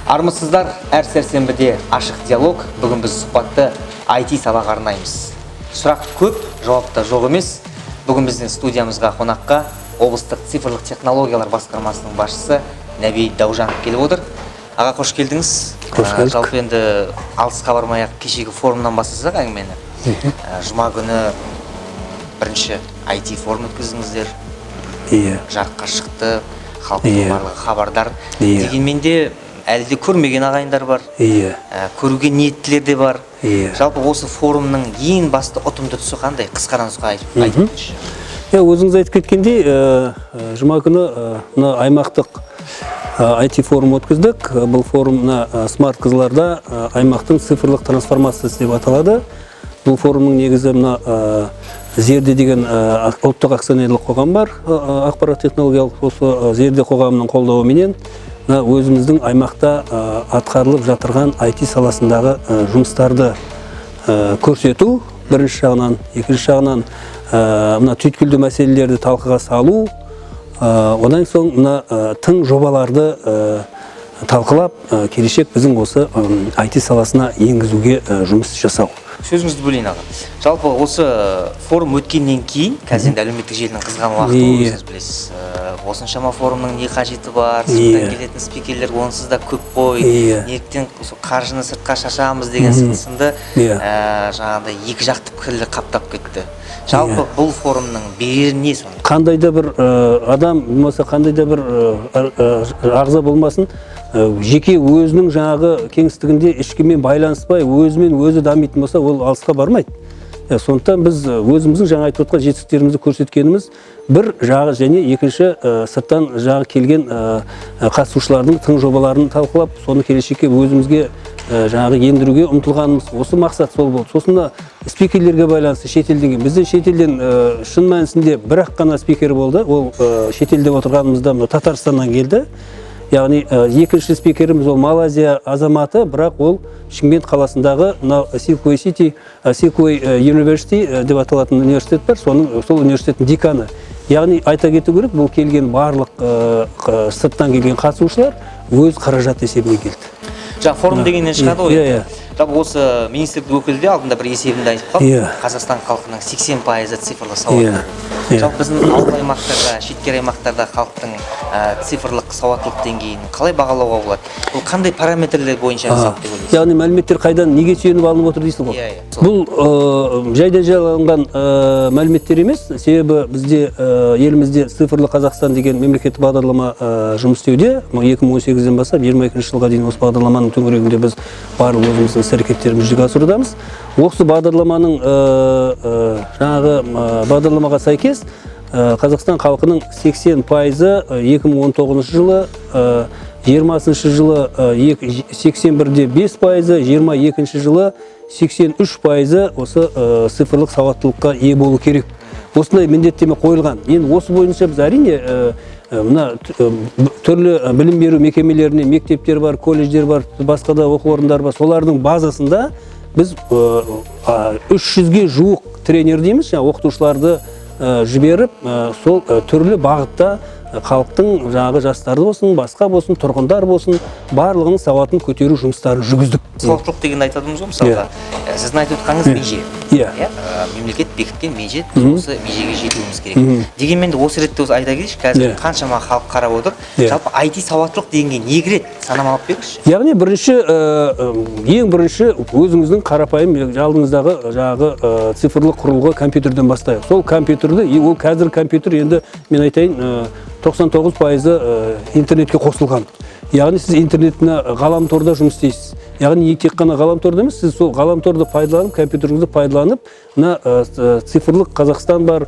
Армысыздар, әр сәрсенбіде ашық диалог. Бүгін біз сұхбатты IT салаға арнаймыз. Сұрақ көп, жауапта жоқ емес. Бүгін біздің студиямызға қонаққа облыстық цифрлық технологиялар басқармасының басшысы Нәби Даужанов келіп отыр. Аға, қош келдіңіз. Қош келдік. Жалпы енді алысқа бармай-ақ кешегі форумнан бастасақ әңгімені. Жұма күні бірінші IT форум өткіздіңіздер. Жарыққа шықты, халықтың барлығы хабардар. Дегенмен де әлі де көрмеген ағайындар бар, көруге ниеттілер де бар. Жалпы осы форумның ең басты ұтымды тұсы қандай? Қысқа нұсқа айтып өтші. Өзіңіз айтып кеткендей, жұма күні аймақтық IT форум өткіздік. Бұл форумна смарт қызыларда аймақтың цифрлық трансформациясы деп аталады. Бұл форумның негізі Зерде деген ұлттық акционерлік қоғам бар, ақпарат технологиялық осы Зерде қоғамының қолдауыменен өзіміздің аймақта атқарылып жатырған IT саласындағы жұмыстарды көрсету, бірінші жағынан, екінші жағынан түйткілді мәселелерді талқыға салу, одан соң тың жобаларды талқылап, келешек біздің осы IT саласына енгізуге жұмыс жасау. Сөзіңізді бөлейін аға. Жалпы осы форум өткеннен кейін, қазір енді әлеуметтік желінің қызған уақыты өзіңіз білесіз. Осыншама форумның не қажеті бар, сырттан келетін спикерлер онсыз да көп қой, неліктен қаржыны сыртқа шашамыз деген сынды жаңағыдай екі жақты пікірлер қаптап кетті. Жалпы бұл форумның берері не соны? Қандай да бір адам болмаса, қандай да бір ағза болмасын, жеке өзінің жаңағы кеңістігінде ешкіммен байланыспай, өзімен өзі дамитын болса, ол алысқа бармайды. Сондықтан біз өзіміздің жаңа айтып отқан жетістіктерімізді көрсеткеніміз бір жағы және екінші сырттан жағы келген қатысушылардың тың жобаларын талқылап, соны келешекке өзімізге жаңағы ендіруге ұмтылғанымыз. Осы мақсат сол болды. Сосын спикерлерге байланысты шетелден, біздің шетелден шын мәнісінде бір-ақ қана спикер болды. Ол шетелде отырғанымызда Татарстаннан келді. Яғни екінші спикеріміз ол Малайзия азаматы, бірақ ол Шымкент қаласындағы Silkway City, Silkway University деп аталатын университет бар, сол университеттің деканы. Яғни айта кету керек, бұл келген барлық сырттан келген қатысушылар өз қаражат есебіне келді. Форум дегеннен шығады ғой. Жалпы осы министрлік өкілі де алдында бір есебінде айтып қалды. Қазақстан халқының 80% цифрлы сауатты. Жалпы біздің ауыл аймақтарда, шеткер аймақтарда халықтың цифрлық сауаттылық деңгейін қалай бағалауға болады? Бұл қандай параметрлер бойынша жасалды деп ойлайсыз? Яғни мәліметтер қайдан, неге сүйеніп алынып отыр дейсіз ғой? Бұл жайдан жарияланған мәліметтер емес, себебі бізде елімізде цифрлы Қазақстан деген мемлекеттік бағдарлама жұмыс істеуде. 2018-ден бастап 22 жылға дейін осы бағдарламаның төңірегінде біз барлық өзіміздің іс-әрекеттерімізді жүзеге асырудамыз. Осы бағдарламаның жаңағы бағдарламаға сәйкес Қазақстан халқының 80% 2019 жылы, 20 жылы 81-де 5%, 22 жылы 83% осы цифрлық сауаттылыққа ие болу керек. Осындай міндеттеме қойылған. Енді осы бойынша біз әрине түрлі білім беру мекемелеріне, мектептер бар, колледждер бар, басқа да оқу орындары бар. Солардың базасында біз 300-ге жуық тренер дейміз, оқытушыларды жіберіп, сол түрлі бағытта халықтың жаңағы жастары болсын, басқа болсын, тұрғындар болсын, барлығының сауатын көтеру жұмыстарын жүргіздік. Сауаттылық деген айтадымыз ғой, мысалға. Сіздің айтып отқаныңыз меже. Мемлекет бекіткен меже, біз осы межеге жетуіміз керек. Дегенмен де осы ретте айта кетейінші, қазір қаншама халық қарап отыр. Жалпы IT сауаттылық дегенге не кіреді? Санамалап беріңізші. Яғни ең бірінші өзіңіздің қарапайым алдыңыздағы жаңағы цифрлық құрылғы компьютерден бастайық. Сол компьютерді, ол қазір компьютер енді мен айтайын 99% интернетке қосылған. Яғни сіз интернетіне ғаламторда жұмыс істейсіз. Яғни тек қана ғаламторда емес, сіз сол ғаламторды пайдаланып, компьютеріңізді пайдаланып, цифрлық Қазақстан бар,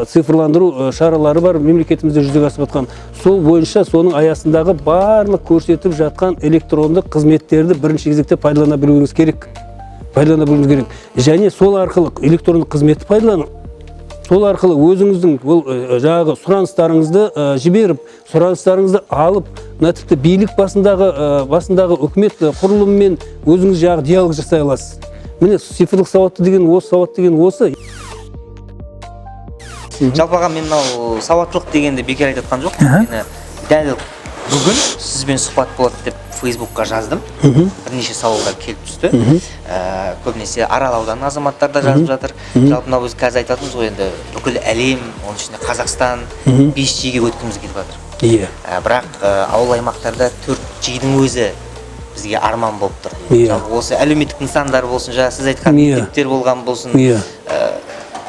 цифрландыру шаралары бар, мемлекетімізде жүзеге асып жатқан. Сол бойынша соның аясындағы барлық көрсетіп жатқан электрондық қызметтерді бірінші кезекте пайдалана білуіңіз керек. Және сол арқылы электрондық қызметті пайдаланып, сол арқылы өзіңіздің ол жаңағы сұраныстарыңызды жіберіп, сұраныстарыңызды алып, мына тіпті билік басындағы үкімет құрылымымен өзіңіз жаңағы диалог жасай аласыз. Міне цифрлық сауатты деген осы. Жалпаға мен мынау сауаттылық дегенде бекер айтатқан жоқ. Мені дәл бүгін сізбен сұхбат болады деп Фейсбукқа жаздым. Бірнеше сауалдар келіп түсті. Көбінесе Арал ауданының азаматтары да жазып жатыр. Жалпы мынау біз қазір айтатынымыз ғой, енді бүкіл әлем, оның ішінде Қазақстан 5G-ге өткіміз келіп жатыр. Бірақ ауыл аймақтарда 4G-дің өзі бізге арман болып тұр. Жалпы осы әлеуметтік нысандар болсын, жаңа сіз айтқан мектептер болған болсын.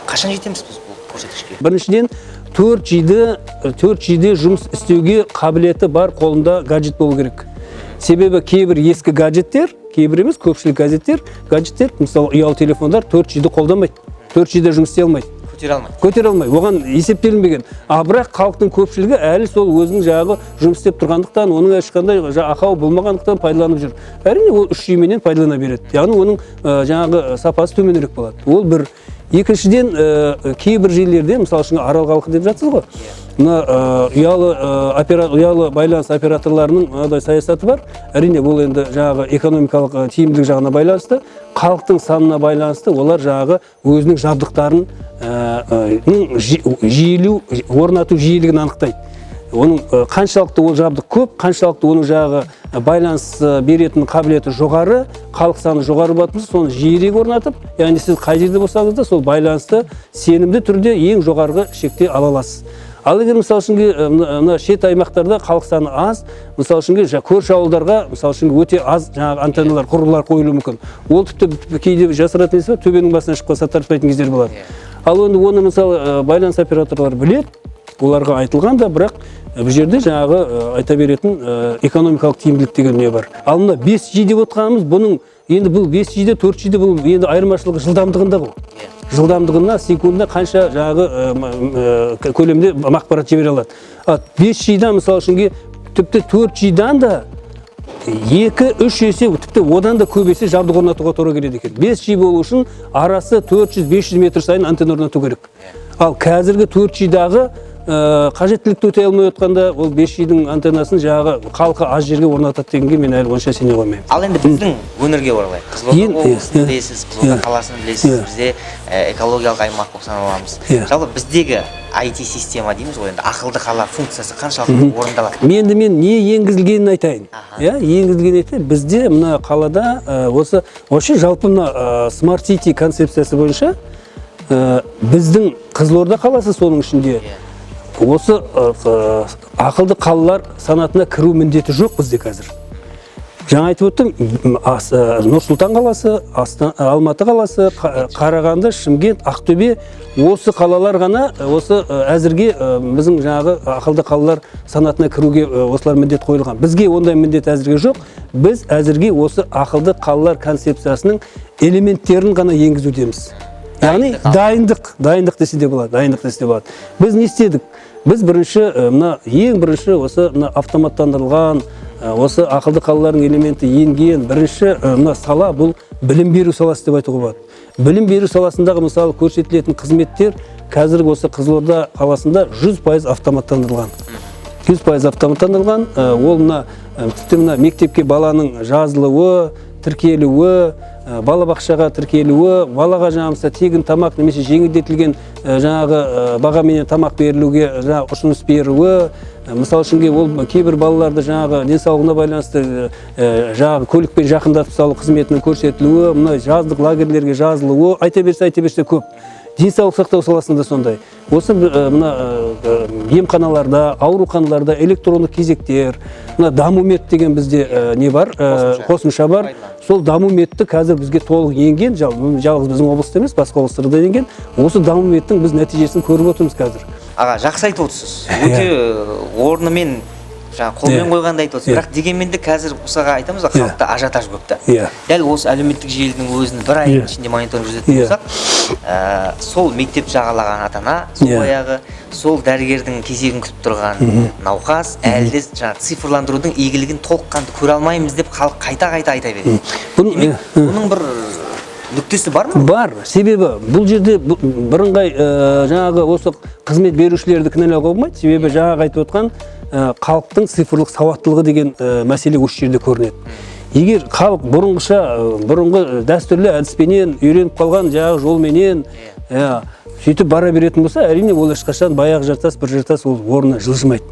Қашан жетеміз біз бұл көрсеткішке? Біріншіден 4G-де жұмыс істеуге қабілеті бар, қолында гаджет болу керек. Себебі кейбір ескі гаджеттер, кейбір емес, көпшілік гаджеттер, мысалы ұялы телефондар 4G-ді қолдамайды. 4G-де жұмыс істей алмайды. Көтере алмайды. Оған есептелінбеген. Бірақ халықтың көпшілігі әлі сол өзінің жағы жұмыс істеп тұрғандықтан, оның ешқандай ақау болмағандықтан пайдаланып жүр. Әрине ол 3G-менен пайдалана береді. Яғни оның жаңағы сапасы төменірек болады. Ол бір. Екіншіден, кейбір жерлерде, мысалы үшін Арал халқы деп жатсыз ғой, ұялы байланыс операторларының мынадай саясаты бар. Әрине бұл енді жаңағы экономикалық тиімділік жағына байланысты, халықтың санына байланысты, олар жаңағы өзінің жабдықтарын орнату жиілігін анықтайды. Оның қаншалықты ол жабдық көп, қаншалықты оның жағы байланыс беретін қабілеті жоғары, халық саны жоғары болатын болса, соны жиірек орнатып, яғни сіз қай жерде болсаңыз да сол байланысты сенімді түрде ең жоғарғы шекте ала аласыз. Ал егер мысалы үшін шет аймақтарда халық саны аз, мысалы үшін көрші ауылдарға мысалы үшін өте аз жаңағы антенналар, құрылғылар қойылуы мүмкін. Ол тіпті кейде жасыратын нәрсе бар, төбенің басына шығып қалса тартпайтын кездер болады. Ал енді оны мысалы байланыс операторлары біледі, оларға айтылған да, бірақ бұл жерде жаңағы айта беретін экономикалық тиімділік деген не бар. Ал мына 5G деп отқанымыз, бұның енді бұл 5G-де 4G-де бұл енді айырмашылығы жылдамдығында бұл. Жылдамдығына секундына қанша жаңағы көлемде ақпарат жібере алады. 5G-дан мысалы үшін тіпті 4G-дан да 2-3 есе, тіпті одан да көп есе жабдық орнатуға тура келеді екен. 5G болу үшін арасы 400-500 метр сайын антенна орнату керек. Ал қазіргі 4G-дағы қажеттілікті өтей алмай отқанда ол 5G-дің антеннасын жаңағы халқы аз жерге орнатады дегенге мен әлі онша сене қоймаймын. Ал енді біздің өңірге оралайық. Қызылорда облысын білесіз, Қызылорда қаласын білесіз, бізде экологиялық аймақ болып саналамыз. Жалпы біздегі IT система дейміз ғой, енді ақылды қала функциясы қаншалықты орындалады? Мен не енгізілгенін айтайын. Енгізілгенін айтайын. Бізде мына қалада осы жалпы мына Smart City концепциясы бойынша біздің Қызылорда қаласы соның ішінде осы ақылды қалалар санатына кіру міндеті жоқ бізде қазір. Жаңа айтып өттім, Нұр-Сұлтан қаласы, Алматы қаласы, Қарағанды, Шымкент, Ақтөбе, осы қалалар ғана осы әзірге біздің жаңағы ақылды қалалар санатына кіруге осылар міндет қойылған. Бізге ондай міндет әзірге жоқ. Біз әзірге осы ақылды қалалар концепциясының элементтерін ғана енгізудеміз. Яғни дайындық десе де болады, Біз не істедік? Біз ең бірінші осы автоматтандырылған, осы ақылды қалалардың элементі енген бірінші сала бұл білім беру саласы деп айтуға болады. Білім беру саласындағы мысалы көрсетілетін қызметтер қазіргі осы Қызылорда қаласында 100% автоматтандырылған. 100% автоматтандырылған, ол мектепке баланың жазылуы, тіркелуі, балабақшаға тіркелуі, балаға жаңағымызда тегін тамақ немесе жеңілдетілген жаңағы бағаменен тамақ берілуге ұсыныс беруі, мысалы үшін ол кейбір балаларды жаңағы денсаулығына байланысты жаңағы көлікпен жақындатып салу қызметінің көрсетілуі, мына жаздық лагерлерге жазылуы, айта берсе көп. Денсаулық сақтау саласында сондай. Осы емханаларда, ауруханаларда электрондық кезектер, даму мет деген бізде не бар, қосымша бар. Сол даму метті қазір бізге толық енген, жалғыз біздің облыста емес, басқа облыстарда енген. Осы даму меттің біз нәтижесін көріп отырмыз қазір. Аға, жақсы айтып отырсыз. Өте орнымен қолмен қойғанда айтып отырсыз. Бірақ дегенмен де қазір осыға айтамыз ба, халықта ажиотаж көп та. Дәл осы әлеуметтік желінің өзін бір айдың ішінде мониторинг жүргізетін болсақ, сол мектеп жағалаған ата-ана, сол аяғы, сол дәрігердің кезегін күтіп тұрған науқас, әлі де цифрландырудың игілігін толыққанды көре алмаймыз деп халық қайта айта береді. Бұның бір нүктесі бар ма? Бар. Себебі бұл жерде бірыңғай жаңағы осы қызмет берушілерді кінәлауға болмайды. Себебі жаңағы айтып отқан халықтың цифрлық сауаттылығы деген мәселе осы жерде көрінеді. Егер халық бұрынғы дәстүрлі әдіспенен үйреніп қалған жаңағы жолменен сөйтіп бара беретін болса, әрине ол ешқашан баяғы жартас бір жартас ол орнына жылжымайды.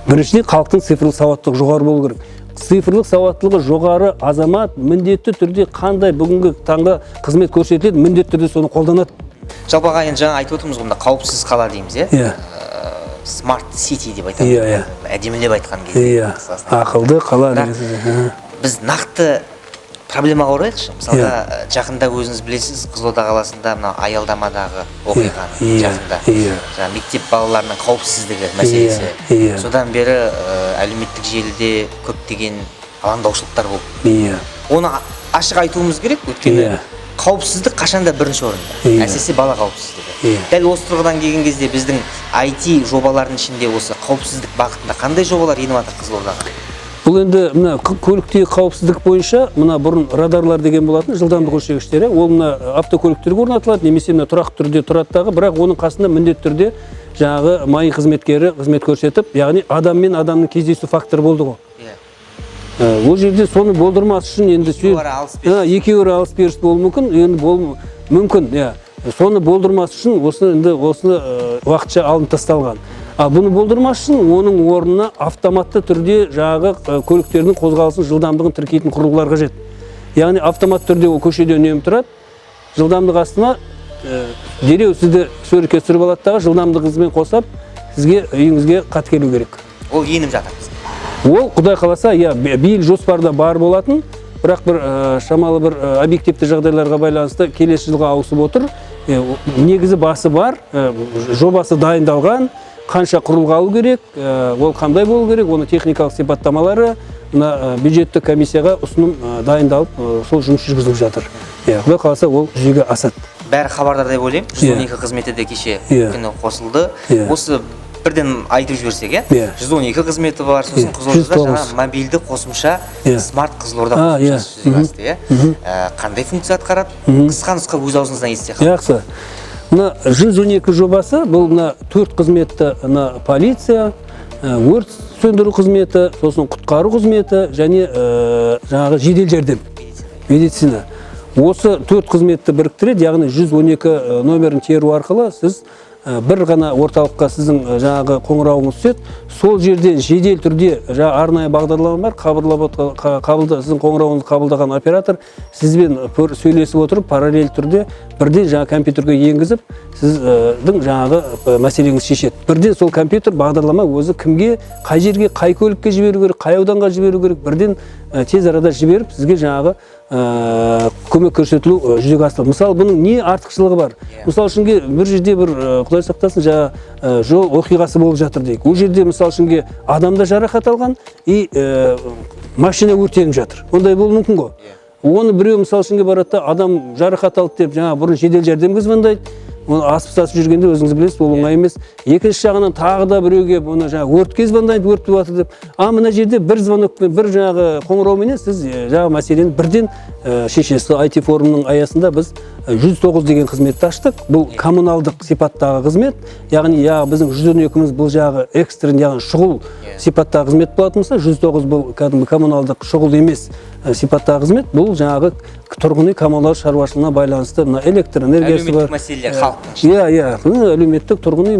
Біріншіден халықтың цифрлық сауаттылығы жоғары болу керек. Цифрлық сауаттылығы жоғары азамат міндетті түрде қандай бүгінгі таңда қызмет көрсетіледі, міндетті түрде соны қолданады. Жалпыға енді жаңа айтып отырмыз ғой, қауіпсіз қала дейміз, Smart City деп айтамыз. Әдемілеп айтқан кезде. Ақылды қала. Біз нақты проблемаға орайлықшы. Мысалға, жақында өзіңіз білесіз, Қызылорда қаласында мына аялдамадағы оқиғаны жақында. Мектеп балаларының қауіпсіздігі мәселесі. Содан бері әлеуметтік желіде көптеген алаңдаушылықтар болды. Оны ашық айтуымыз керек, өйткені қауіпсіздік қашанда бірінші орында. Әсіресе бала қауіпсіздігі. Дәл осы тұрғыдан келген кезде біздің IT жобалардың ішінде осы қауіпсіздік бағытында қандай жобалар еніп жатыр Қызылордаға? Бұл енді мына көліктегі қауіпсіздік бойынша мына бұрын радарлар деген болатын жылдамдық өлшегіштері, ол мына автокөліктерге орнатылады, немесе мына тұрақты түрде тұратыдағы, бірақ оның қасында міндетті түрде жаңағы майы қызметкері қызмет көрсетіп, яғни адам мен адамның кездесу факторы болды ғой. Ол жерде соны болдырмас үшін енді екеуара алыс-беріс болуы мүмкін, енді мүмкін, соны болдырмас үшін осыны уақытша алынып тасталған. Бұны болдырмас үшін оның орнына автоматты түрде жаңағы көліктердің қозғалысын жылдамдығын тіркейтін құрылғылар қажет. Яғни автомат түрде ол көшеде үнемі тұрады, жылдамдық астына дереу сізді суретке түсіріп алады дағы жылдамдығыңызбен қосап, сізге үйіңізге қат келу керек. Ол еніп жатыр. Ол құдай қаласа, биыл жоспарда бар болатын, бірақ бір шамалы бір объективті жағдайларға байланысты келесі жылға ауысып отыр. Негізі басы бар, жобасы дайындалған, қанша құрылғы алу керек, ол қандай болу керек, оны техникалық сипаттамалары бюджеттік комиссияға ұсыным дайындалып, сол жұмыс жүргізіліп жатыр. Құдай қаласа ол жүзеге асады. Бәрі хабардар деп ойлаймын. 112 қызметі де кеше күні қосылды. Осы бірден айтып жіберсек, 112 қызметі бар, сосын Қызылордада жаңа мобильді қосымша смарт Қызылорда қосымшасы жүзеге асты. Қандай функция атқарады? Қысқа нұсқа өз аузыңыздан естісе. Жақсы. Мына 112 жобасы, бұл 4 қызметті полиция, өрт сөндіру қызметі, сосын құтқару қызметі және жаңағы жедел жәрдем, медицина. Осы 4 қызметті біріктіреді, яғни 112 номерін теру арқылы сіз бір ғана орталыққа сіздің жаңағы қоңырауыңыз түседі. Сол жерден жедел түрде арнайы бағдарлама бар, сіздің қоңырауыңызды қабылдаған оператор сізбен сөйлесіп отырып, параллель түрде бірден жаңа компьютерге енгізіп, сіздің жаңағы мәселеңіз шешеді. Бірден сол компьютер бағдарлама өзі кімге, қай жерге, қай көлікке жіберу керек, қай ауданға жіберу керек, бірден тез арада жіберіп, сізге жаңағы көмек көрсетілу жүзеге асырылады. Мысалы, бұның не артықшылығы бар? Мысалы үшін бір жерде бір құдай сақтасын жол оқиғасы болып жатыр дейік. Ол жерде мысалы үшін адамда жарақат алған и машина өртеніп жатыр. Ондай болуы мүмкін ғой. Оны біреу мысалы үшін барады, адам жарақат алды деп жаңа бұрын жедел жәрдемге звондайды. Оны асып-сасып жүргенде өзіңіз білесіз, ол оңай емес. Екінші жағынан тағы да біреуге оны өртке звондайды, өрт болып жатыр деп. Мына жерде бір звонокпен, бір жаңағы қоңырауменен сіз жаңағы мәселені бірден шешесіз. IT форумның аясында біз 109 деген қызметті аштық. Бұл коммуналдық сипаттағы қызмет. Яғни біздің 112-міз бұл жағы экстрен, яғни шұғыл сипаттағы қызмет болатын болса, 109 бұл кәдімгі коммуналдық шұғыл емес сипаттағы қызмет. Бұл жаңағы тұрғын үй коммуналдық шаруашылығына байланысты электр энергиясы бар. Әлеуметтік мәселелер халықтың. Әлеуметтік тұрғын үй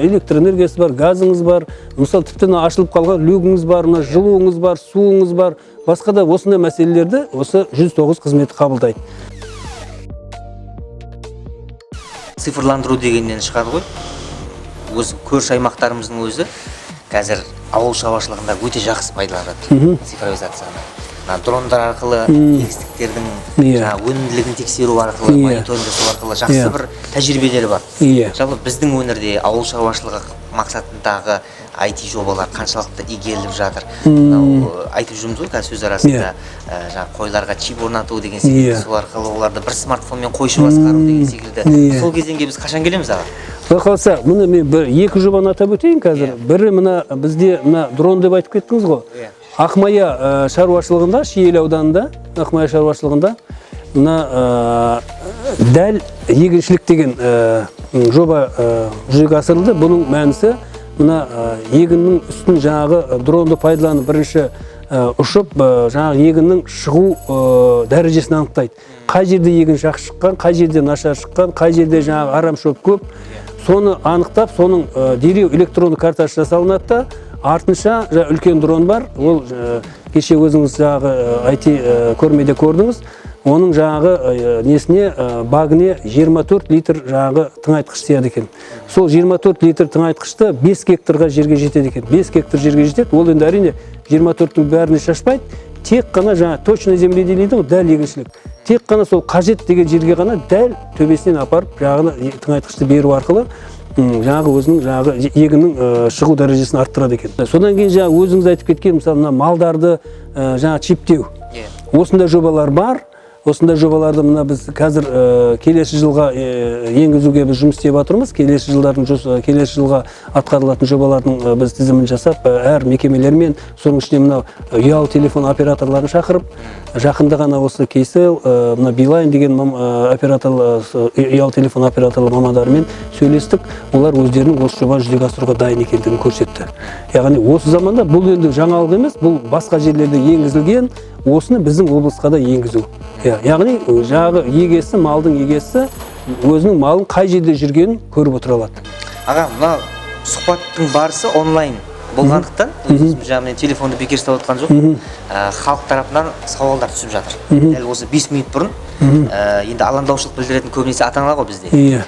электр энергиясы бар, газыңыз бар. Мысалы, тіптен ашылып қалған люгіңіз бар, жылуыңыз бар, суыңыз бар. Басқа да осындай мәселелерді осы 109 қызметі қабылдайды. Цифрландыру дегеннен шығады ғой. Өз көрші аймақтарымыздың өзі қазір ауыл шаруашылығында өте жақсы пайдаланады цифровизацияны. Дрондар арқылы егістіктердің өнімділігін тексеру арқылы, мониторинг жасау арқылы жақсы бір тәжірибелері бар. Жалпы біздің өңірде ауыл шаруашылығы мақсатындағы IT жобалар қаншалықты игеріліп жатыр. Айтып жүрміз ғой, сөз арасында қойларға чип орнату деген секілді, сол арқылы оларды бір смартфонмен қойшы басқару деген секілді. Сол кезеңге біз қашан келеміз аға? Құдай қаласа, мұны мен екі жобаны атап өтейін қазір. Бірі бізде дрон деп айтып кеттіңіз ғой. Ақмая шаруашылығында, Шиелі ауданында, Ақмая шаруашылығында мына дәл егіншілік деген жоба жүзеге асырылды. Бұның мәнісі мына егіннің үстін жаңағы дронды пайдаланып бірінші ұшып жаңағы егіннің шығу дәрежесін анықтайды. Қай жерде егін жақсы шыққан, қай жерде нашар шыққан, қай жерде жаңағы арам шөп көп, соны анықтап, соның дереу электронды картасы жасалынады да, артынша үлкен дрон бар. Ол кеше өзіңіз жаңағы IT көрмеде көрдіңіз. Оның жаңағы несіне багіне 24 литр жаңағы тыңайтқыш сияды екен. Сол 24 литр тыңайтқышты 5 гектарға жерге жетеді екен. 5 гектар жерге жетеді. Ол енді әрине 24-тің бәріне шашпайды. Тек қана жаңа точно земледелие дейді ғой, дәл егіншілік. Тек қана сол қажет деген жерге ғана дәл төбесінен апарып жаңағы тыңайтқышты беру арқылы жаңағы өзінің жаңағы егіннің шығу дәрежесін арттырады екен. Содан кейін жаңа өзіңіз айтып кеткен мысалы мына малдарды жаңа чиптеу. Осындай жобалар бар. Осындай жобаларды мына біз қазір келесі жылға енгізуге біз жұмыс істеп жатырмыз. Келесі жылға атқарылатын жобалардың біз тізімін жасап, әр мекемелермен, соның ішінде мына ұялы телефон операторларын шақырып, жақында ғана осы Кейсел, мына Билайн деген ұялы телефон операторлар мамандарымен сөйлестік. Олар өздерінің осы жобаны жүзеге асыруға дайын екендігін көрсетті. Яғни осы заманда бұл енді жаңалық емес, бұл басқа жерлерде енгізілген, осыны біздің облысқа да енгізу. Яғни жаңағы егесі, малдың егесі өзінің малын қай жерде жүргенін көріп отыра алады. Аға, мына сұхбаттың барысы онлайн болғандықтан, жаңағы телефонды бекер ұстап отқан жоқ, халық тарапынан сауалдар түсіп жатыр. Дәл осы 5 минут бұрын, енді алаңдаушылық білдіретін көбінесе ата-аналар ғой бізде.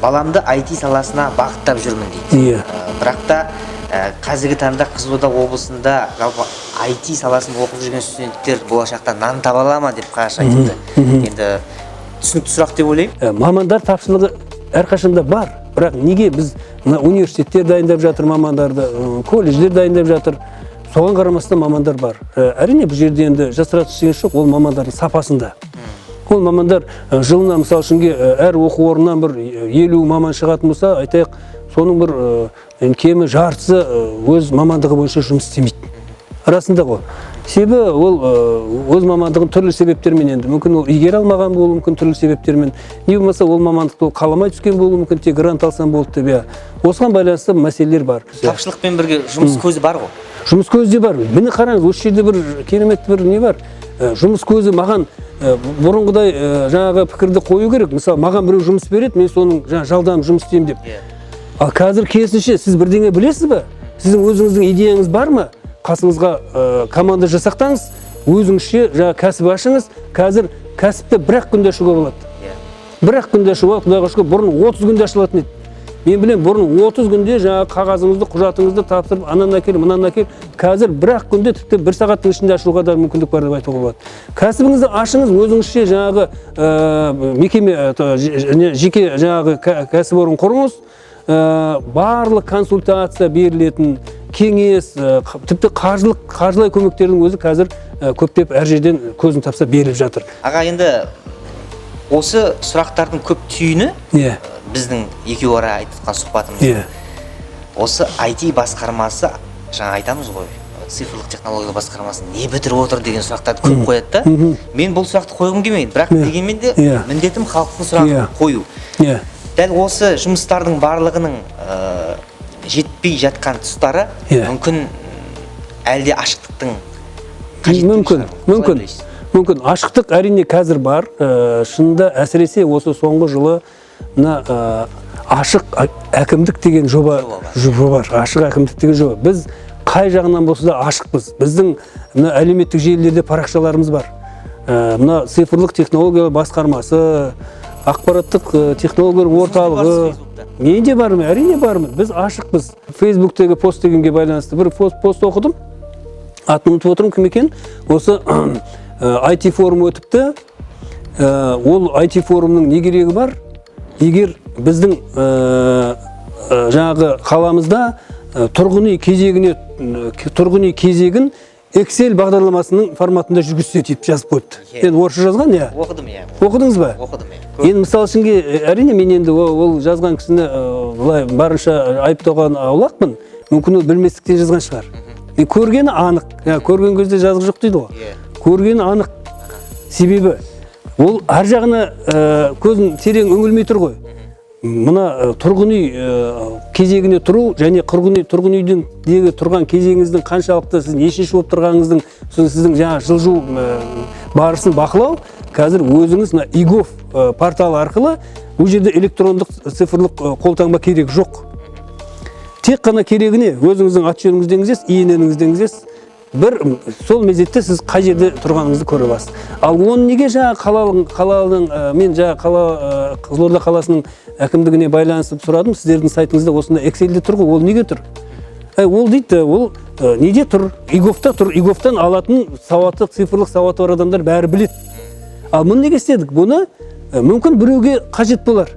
Баламды IT саласына бағыттап жүрмін дейді. Бірақ та қазіргі таңда Қызылорда облысында жалпы IT саласын оқып жүрген студенттер болашақта нан таба ала ма деп қарашы айтылды. Енді түсінікті сұрақ деп ойлаймын. Мамандар тапшылығы әрқашанда бар. Бірақ неге біз университеттер дайындап жатыр мамандарды, колледждер дайындап жатыр. Соған қарамастан мамандар бар. Әрине бұл жерде енді жасыратыны ештеңе жоқ, ол мамандардың сапасында. Ол мамандар жылына мысалы үшін әр оқу орнынан бір 50 маман шығатын болса, айтайық, соның бір кемі жартысы өз мамандығы бойынша жұмыс істемейді. Арасында ғой. Себебі ол өз мамандығын түрлі себептермен енді мүмкін ол игере алмаған болуы мүмкін түрлі себептермен. Не болмаса ол мамандықты ол қаламай түскен болуы мүмкін, тек грант алсам болды деп. Осыған байланысты мәселелер бар. Тапшылықпен бірге жұмыс көзі бар ғой. Жұмыс көзі де бар. Міне қараңыз, осы жерде бір керемет бір не бар. Жұмыс көзі маған бұрынғыдай жаңағы пікірді қою керек. Мысалы, маған біреу жұмыс береді, мен соның жалданып жұмыс істеймін деп. Ал қазір керісінше сіз бірдеңе білесіз бе? Сіздің өзіңіздің идеяңыз бар ма? Қасыңызға команда жасақтаңыз, өзіңізше жаңа кәсіп ашыңыз. Қазір кәсіпті бір-ақ күнде ашуға болады. Бір-ақ күнде ашуға, Құдайға шүкір, бұрын 30 күнде ашылатын еді. Мен білем, бұрын 30 күнде жаңа қағазыңызды, құжатыңызды тапсырып, анан әкел, мынан әкел. Қазір бір-ақ күнде тіпті 1 сағаттың ішінде ашуға да мүмкіндік бар деп айтуға болады. Кәсібіңізді ашыңыз, өзіңізше жаңағы мекеме, жеке жаңағы кәсіпорын құрыңыз. Барлық консультация берілетін, кеңес, тіпті қаржылай көмектердің өзі қазір көптеп әр жерден көзін тапса беріліп жатыр. Аға, енді осы сұрақтардың көп түйіні біздің екеу ара айтқан сұхбатымыз. Осы IT басқармасы, жаңа айтамыз ғой, цифрлық технология басқармасы не бітіріп отыр деген сұрақтарды көп қояды да. Мен бұл сұрақты қойғым келмейді, бірақ дегенмен де міндетім халықтың сұрағын қою. Дәл осы жұмыстардың барлығының жетпей жатқан тұстары мүмкін әлде ашықтықтың қажеттігі. Мүмкін. Ашықтық әрине қазір бар. Шынында әсіресе осы соңғы жылы ашық әкімдік деген жоба бар. Ашық әкімдік деген жоба. Біз қай жағынан болса да ашықпыз. Біздің әлеуметтік желілерде парақшаларымыз бар. Цифрлық технология басқармасы, ақпараттық технологиялар орталығы. Менде бармын, әрине бармын. Біз ашықпыз. Фейсбуктегі пост дегенге байланысты бір пост оқыдым. Атын ұмытып отырмын, кім екен? Осы IT форум өтіпті. Ол IT форумның не керегі бар? Егер біздің жаңағы қаламызда тұрғын үй кезегін Excel бағдарламасының форматында жүргізсе деп жазып қойыпты. Енді орысша жазған, иә? Оқыдым, иә. Оқыдыңыз ба? Оқыдым, иә. Енді мысалы үшін әрине мен енді ол жазған кісіні барынша айыптауға аулақпын. Мүмкін ол білместіктен жазған шығар. Көргені анық. Көрген кезде жазғы жоқ дейді ғой. Көргені анық. Себебі ол ар жағына көзін терең үңілмей тұр ғой. Мына тұрғын үй кезегіне тұру және тұрғын үйдегі тұрған кезегіңіздің қаншалықты сіз нешінші болып тұрғаныңыздың сіздің жаңа жылжу барысын бақылау. Қазір өзіңіз мына ИГОВ порталы арқылы бұл жерде электрондық цифрлық қолтаңба керек жоқ. Тек қана керегіне өзіңіздің ат жөніңізді енгізесіз, ИНН-іңізді енгізесіз. Бір сол мезетте сіз қай жерде тұрғаныңызды көре аласыз. Ал оны неге жаңа қаланың мен жаңа Қызылорда қаласының әкімдігіне байланысып сұрадым. Сіздердің сайтыңызда осында Excel'де тұр ғой, ол неге тұр? Ол дейді, ол неде тұр? ИГОВта тұр. ИГОВтан алатын сауатты, цифрлық сауаты бар адамдар бәрі біледі. Ал мұны неге істедік? Бұны мүмкін біреуге қажет болар.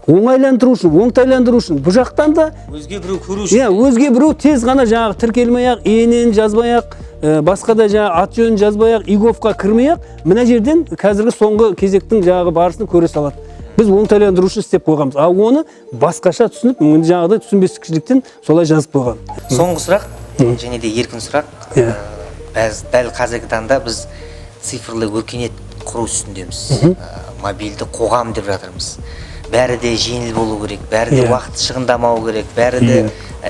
Оңайландыру үшін, оңтайландыру үшін. Бұл жақтан да өзге біреу көру үшін. Өзге біреу тез ғана жаңағы тіркелмей-ақ, ИНН жазбай-ақ, басқа да жаңағы ат жөнін жазбай-ақ, ИГОВқа кірмей-ақ, мына жерден қазіргі соңғы кезектің жаңағы барысын көре салады. Біз оңтайландыру үшін істеп қойғанбыз. Ал оны басқаша түсініп, жаңағыдай түсінбестікшіліктен солай жазып қойған. Соңғы сұрақ, және де еркін сұрақ. Дәл қазіргі таңда біз цифрлы өркениет құру үстіндеміз. Мобильді қоғам деп жатырмыз. Бәрі де жеңіл болу керек, бәрі де уақыт шығындамау керек, бәрі де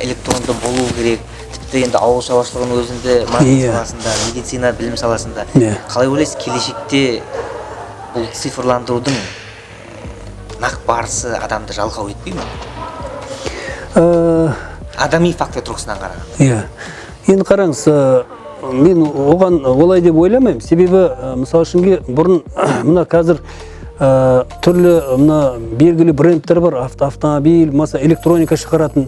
электронды болу керек. Тіпті енді ауыл шаруашылығының өзінде, маркетинг саласында, медицина, білім саласында. Қалай ойлайсыз, келешекте бұл цифрландырудың нақ барысы адамды жалқау етпей ме? Адами фактор тұрғысынан қарағанда. Енді қараңыз, мен оған олай деп ойламаймын. Себебі, мысалы үшінге бұрын мына қазір түрлі белгілі брендтер бар, автомобиль, электроника шығаратын.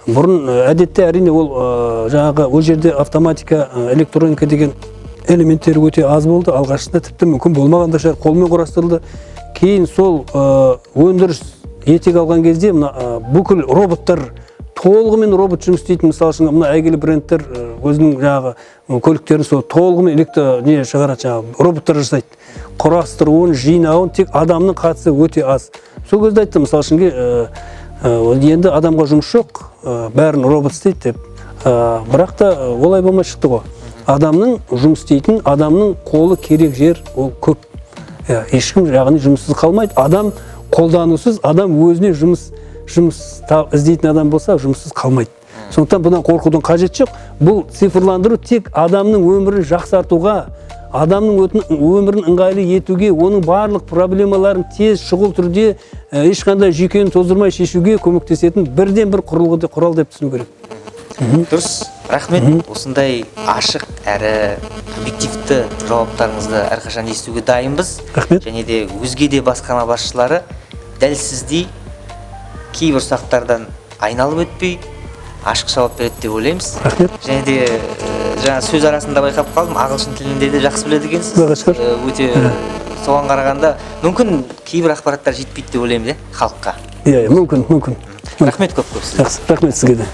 Бұрын әдетте әрине ол жаңағы ол жерде автоматика, электроника деген элементтері өте аз болды. Алғашында тіпті мүмкін болмағанда шығар, қолмен құрастырылды. Кейін сол өндіріс етек алған кезде бүкіл роботтар, толығымен робот жұмыс істейтін, мысалы үшін мына әйгілі брендтер өзінің жаңағы көліктерін сол толығымен шығарады, роботтар жасайды. Құрастыруын, жинауын тек адамның қатысы өте аз. Сол кезде айтты, мысалы үшін енді адамға жұмыс жоқ, бәрін робот істейді деп. Бірақ та олай болмай шықты ғой. Адамның жұмыс істейтін, адамның қолы керек жер ол көп. Ешкім яғни жұмыссыз қалмайды. Адам қолданусыз, адам өзіне жұмыс іздейтін адам болса, жұмыссыз қалмайды. Сондықтан бұдан қорқудың қажет жоқ. Бұл цифрландыру тек адамның өмірін жақсартуға, адамның өмірін ыңғайлы етуге, оның барлық проблемаларын тез, шұғыл түрде, ешқандай жүйкені тоздырмай шешуге көмектесетін бірден бір құрал деп түсіну керек. Дұрыс, рахмет. Осындай ашық әрі объективті жауаптарыңызды әрқашан естуге дайынбыз. Және де өзге де басқарма басшылары дәл сіздей кейбір сұрақтардан айналып өтпей ашық жауап береді деп ойлаймыз. Және де жаңа сөз арасында байқап қалдым, ағылшын тілінде де жақсы біледі екенсіз. Өте соған қарағанда мүмкін кейбір ақпараттар жетпейді деп ойлаймын халыққа. Мүмкін. Рахмет көп сізге. Рахмет сізге де.